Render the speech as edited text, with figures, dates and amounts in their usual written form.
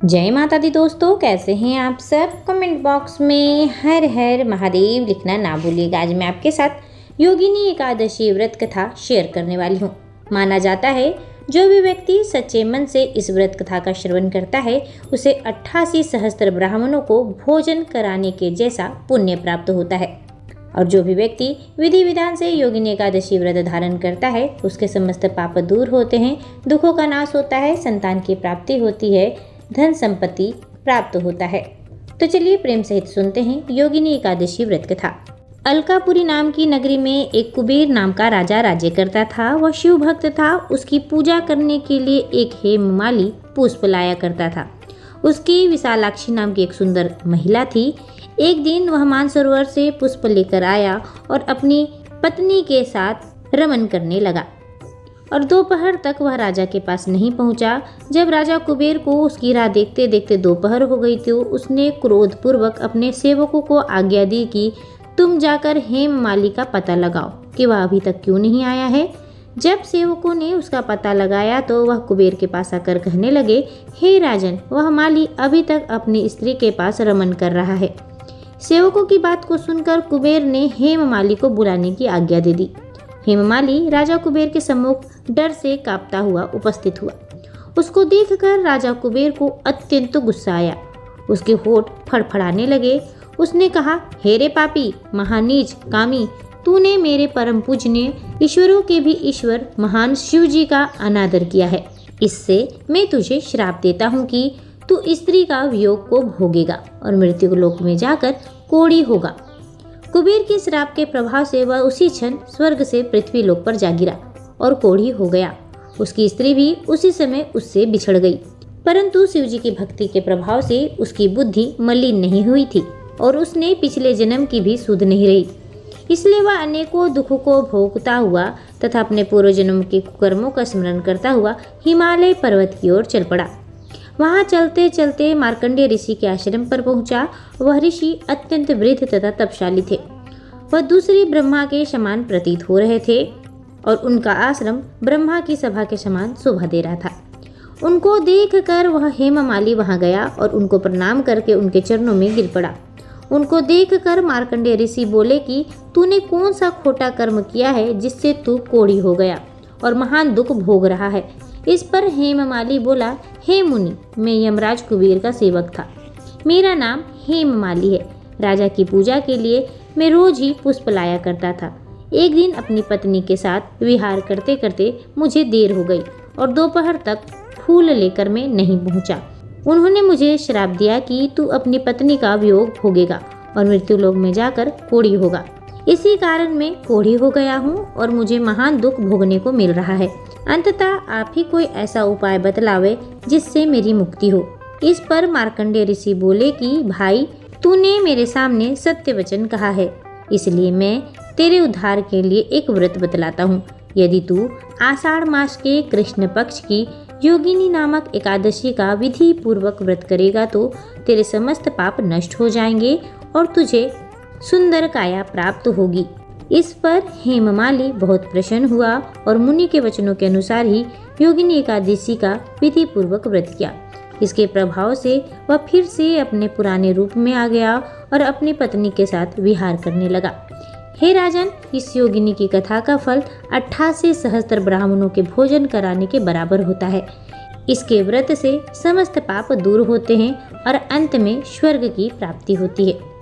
जय माता दी दोस्तों, कैसे हैं आप सब। कमेंट बॉक्स में हर हर महादेव लिखना ना भूलिएगा। आज मैं आपके साथ योगिनी एकादशी व्रत कथा शेयर करने वाली हूँ। माना जाता है जो भी व्यक्ति सच्चे मन से इस व्रत कथा का श्रवण करता है उसे 88 सहस्त्र ब्राह्मणों को भोजन कराने के जैसा पुण्य प्राप्त होता है। और जो भी व्यक्ति विधि विधान से योगिनी एकादशी व्रत धारण करता है उसके समस्त पाप दूर होते हैं, दुखों का नाश होता है, संतान की प्राप्ति होती है, धन संपत्ति प्राप्त होता है। तो चलिए प्रेम सहित सुनते हैं योगिनी एकादशी व्रत कथा। अलकापुरी नाम की नगरी में एक कुबेर नाम का राजा राज्य करता था। वह शिव भक्त था। उसकी पूजा करने के लिए एक हेममाली पुष्प लाया करता था। उसकी विशालाक्षी नाम की एक सुंदर महिला थी। एक दिन वह मानसरोवर से पुष्प लेकर आया और अपनी पत्नी के साथ रमन करने लगा और दोपहर तक वह राजा के पास नहीं पहुंचा। जब राजा कुबेर को उसकी राह देखते देखते दोपहर हो गई तो उसने क्रोधपूर्वक अपने सेवकों को आज्ञा दी कि तुम जाकर हेममाली का पता लगाओ कि वह अभी तक क्यों नहीं आया है। जब सेवकों ने उसका पता लगाया तो वह कुबेर के पास आकर कहने लगे, हे राजन, वह माली अभी तक अपनी स्त्री के पास रमन कर रहा है। सेवकों की बात को सुनकर कुबेर ने हेममाली को बुलाने की आज्ञा दे दी। हेममाली राजा कुबेर के सम्मुख डर से कांपता हुआ उपस्थित हुआ। उसको देखकर राजा कुबेर को अत्यंत गुस्सा आया। उसके होठ फड़फड़ाने लगे। उसने कहा, हे रे पापी, महानीच, कामी, तूने मेरे परम पूजनीय ईश्वरों के भी ईश्वर महान शिव जी का अनादर किया है। इससे मैं तुझे श्राप देता हूँ कि तू स्त्री का वियोग को भोगेगा और मृत्यु लोक में जाकर कोढ़ी होगा। कुबेर के श्राप के प्रभाव से वह उसी क्षण स्वर्ग से पृथ्वी लोक पर जा गिरा और कोढ़ी हो गया। उसकी स्त्री भी उसी समय उससे बिछड़ गई। परंतु शिव जी की भक्ति के प्रभाव से उसकी बुद्धि मलिन नहीं हुई थी और उसने पिछले जन्म की भी सुध नहीं रही। इसलिए वह अनेकों दुखों को भोगता हुआ तथा अपने पूर्व जन्म के कुकर्मों का स्मरण करता हुआ हिमालय पर्वत की ओर चल पड़ा। वहां चलते चलते मार्कंडेय ऋषि के आश्रम पर पहुंचा। वह ऋषि अत्यंत वृद्ध तथा तपशाली थे। वह दूसरे ब्रह्मा के समान प्रतीत हो रहे थे और उनका आश्रम ब्रह्मा की सभा के समान शोभा दे रहा था। उनको देखकर वह हेममाली वहां गया और उनको प्रणाम करके उनके चरणों में गिर पड़ा। उनको देखकर मार्कंडेय ऋषि बोले कि तूने कौन सा खोटा कर्म किया है जिससे तू कोढ़ी हो गया और महान दुख भोग रहा है। इस पर हेममाली बोला, हे मुनि, मैं यमराज कुबेर का सेवक था। मेरा नाम हेममाली है। राजा की पूजा के लिए मैं रोज ही पुष्प लाया करता था। एक दिन अपनी पत्नी के साथ विहार करते करते मुझे देर हो गई और दोपहर तक फूल लेकर मैं नहीं पहुंचा। उन्होंने मुझे श्राप दिया कि तू अपनी पत्नी का वियोग भोगेगा और मृत्यु लोक में जाकर कोढ़ी होगा। इसी कारण मैं कोढ़ी हो गया हूँ और मुझे महान दुख भोगने को मिल रहा है। अंततः आप ही कोई ऐसा उपाय बतलावे जिससे मेरी मुक्ति हो। इस पर मार्कंडेय ऋषि बोले कि भाई, तूने मेरे सामने सत्य वचन कहा है, इसलिए मैं तेरे उद्धार के लिए एक व्रत बतलाता हूँ। यदि तू आषाढ़ मास के कृष्ण पक्ष की योगिनी नामक एकादशी का विधि पूर्वक व्रत करेगा तो तेरे समस्त पाप नष्ट हो जाएंगे और तुझे सुंदर काया प्राप्त होगी। इस पर हेममाली बहुत प्रसन्न हुआ और मुनि के वचनों के अनुसार ही योगिनी एकादशी का विधि पूर्वक व्रत किया। इसके प्रभाव से वह फिर से अपने पुराने रूप में आ गया और अपनी पत्नी के साथ विहार करने लगा। हे राजन, इस योगिनी की कथा का फल 88 सहस्त्र ब्राह्मणों के भोजन कराने के बराबर होता है। इसके व्रत से समस्त पाप दूर होते हैं और अंत में स्वर्ग की प्राप्ति होती है।